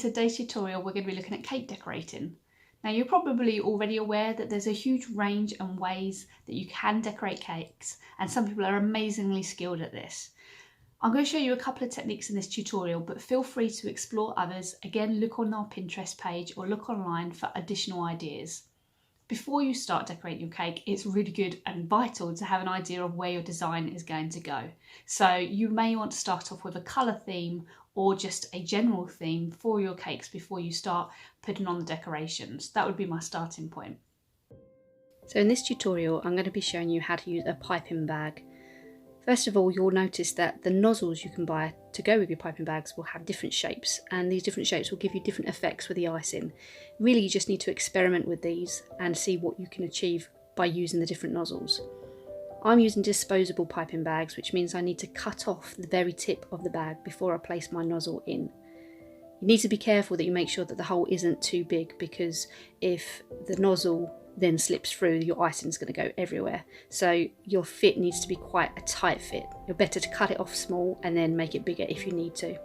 today's tutorial we're going to be looking at cake decorating. Now you're probably already aware that there's a huge range and ways that you can decorate cakes, and some people are amazingly skilled at this. I'm going to show you a couple of techniques in this tutorial, but feel free to explore others. Again, look on our Pinterest page or look online for additional ideas. Before you start decorating your cake, it's really good and vital to have an idea of where your design is going to go. So you may want to start off with a colour theme or just a general theme for your cakes before you start putting on the decorations. That would be my starting point. So in this tutorial, I'm going to be showing you how to use a piping bag. First of all, you'll notice that the nozzles you can buy to go with your piping bags will have different shapes, and these different shapes will give you different effects with the icing. Really, you just need to experiment with these and see what you can achieve by using the different nozzles. I'm using disposable piping bags, which means I need to cut off the very tip of the bag before I place my nozzle in. You need to be careful that you make sure that the hole isn't too big, because if the nozzle then slips through, your icing is going to go everywhere. So your fit needs to be quite a tight fit. You're better to cut it off small and then make it bigger if you need to.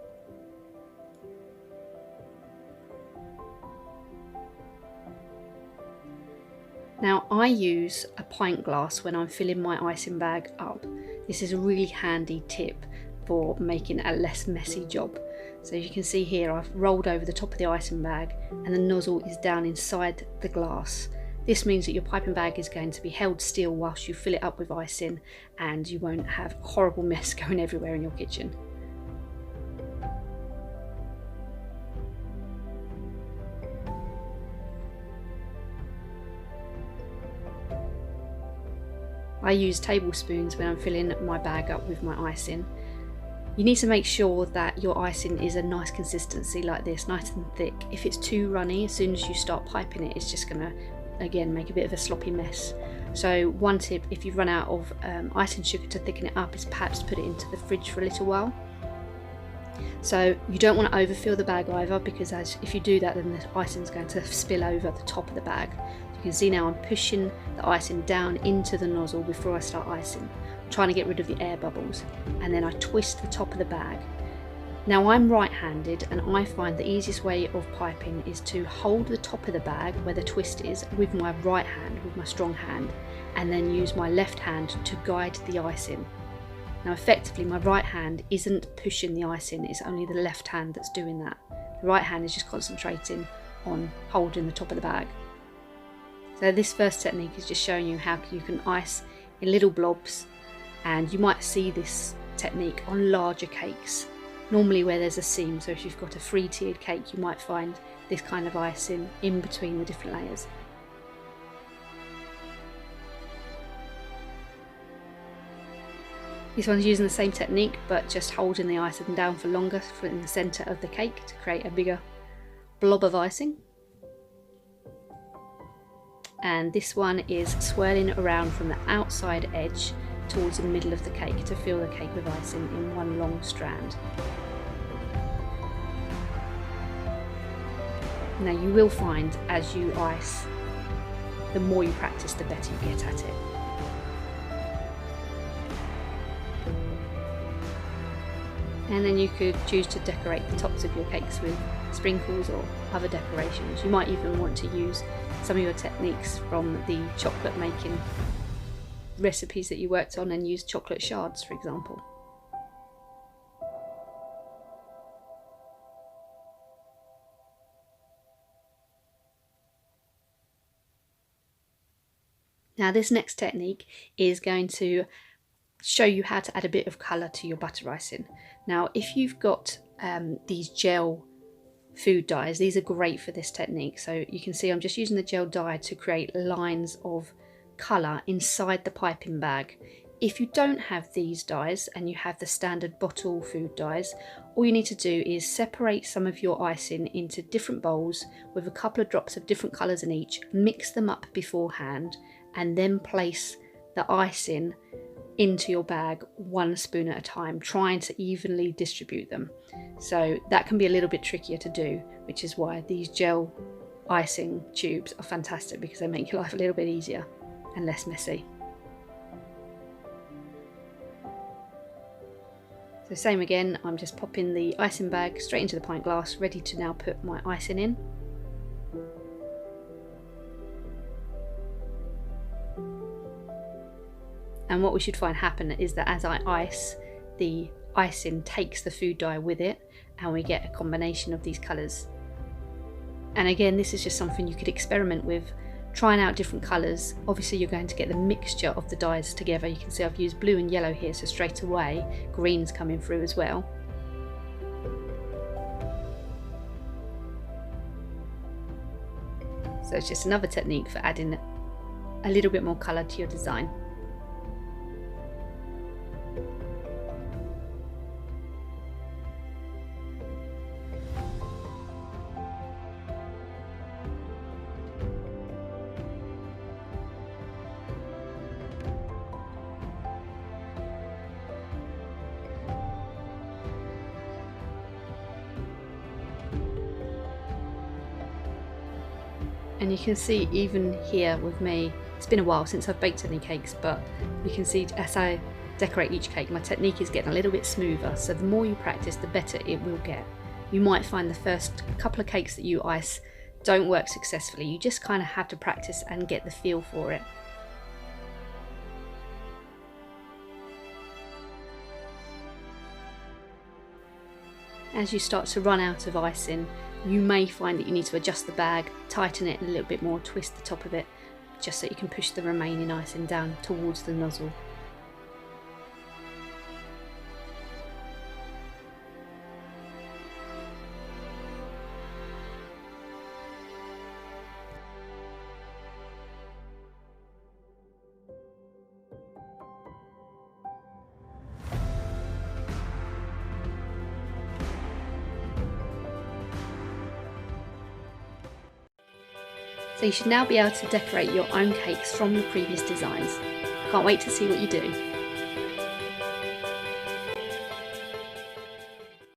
Now I use a pint glass when I'm filling my icing bag up. This is a really handy tip for making a less messy job. So you can see here I've rolled over the top of the icing bag and the nozzle is down inside the glass. This means that your piping bag is going to be held still whilst you fill it up with icing, and you won't have a horrible mess going everywhere in your kitchen. I use tablespoons when I'm filling my bag up with my icing. You need to make sure that your icing is a nice consistency like this, nice and thick. If it's too runny, as soon as you start piping it, it's just going to again make a bit of a sloppy mess. So one tip, if you've run out of icing sugar to thicken it up, is perhaps to put it into the fridge for a little while. So you don't want to overfill the bag either, because if you do that, then the icing is going to spill over the top of the bag. You can see now I'm pushing the icing down into the nozzle before I start icing. I'm trying to get rid of the air bubbles, and then I twist the top of the bag. Now I'm right-handed, and I find the easiest way of piping is to hold the top of the bag where the twist is with my right hand, with my strong hand, and then use my left hand to guide the icing. Now effectively my right hand isn't pushing the icing, it's only the left hand that's doing that. The right hand is just concentrating on holding the top of the bag. So this first technique is just showing you how you can ice in little blobs, and you might see this technique on larger cakes. Normally where there's a seam, so if you've got a 3-tiered cake, you might find this kind of icing in between the different layers. This one's using the same technique, but just holding the icing down for longer in the centre of the cake to create a bigger blob of icing. And this one is swirling around from the outside edge towards the middle of the cake to fill the cake with icing in one long strand. Now you will find as you ice, the more you practice, the better you get at it. And then you could choose to decorate the tops of your cakes with sprinkles or other decorations. You might even want to use some of your techniques from the chocolate making recipes that you worked on and use chocolate shards, for example. Now this next technique is going to show you how to add a bit of colour to your butter icing. Now if you've got these gel food dyes, these are great for this technique. So you can see I'm just using the gel dye to create lines of colour inside the piping bag. If you don't have these dyes and you have the standard bottle food dyes, all you need to do is separate some of your icing into different bowls with a couple of drops of different colours in each, mix them up beforehand, and then place the icing into your bag one spoon at a time, trying to evenly distribute them. So that can be a little bit trickier to do, which is why these gel icing tubes are fantastic, because they make your life a little bit easier and less messy. So same again, I'm just popping the icing bag straight into the pint glass, ready to now put my icing in. And what we should find happen is that as I ice, the icing takes the food dye with it and we get a combination of these colours. And again, this is just something you could experiment with, trying out different colours. Obviously you're going to get the mixture of the dyes together. You can see I've used blue and yellow here, so straight away green's coming through as well. So it's just another technique for adding a little bit more colour to your design. And you can see even here with me, it's been a while since I've baked any cakes, but you can see as I decorate each cake, my technique is getting a little bit smoother. So the more you practice, the better it will get. You might find the first couple of cakes that you ice don't work successfully. You just kind of have to practice and get the feel for it. As you start to run out of icing, you may find that you need to adjust the bag, tighten it a little bit more, twist the top of it, just so you can push the remaining icing down towards the nozzle. So you should now be able to decorate your own cakes from the previous designs. Can't wait to see what you do.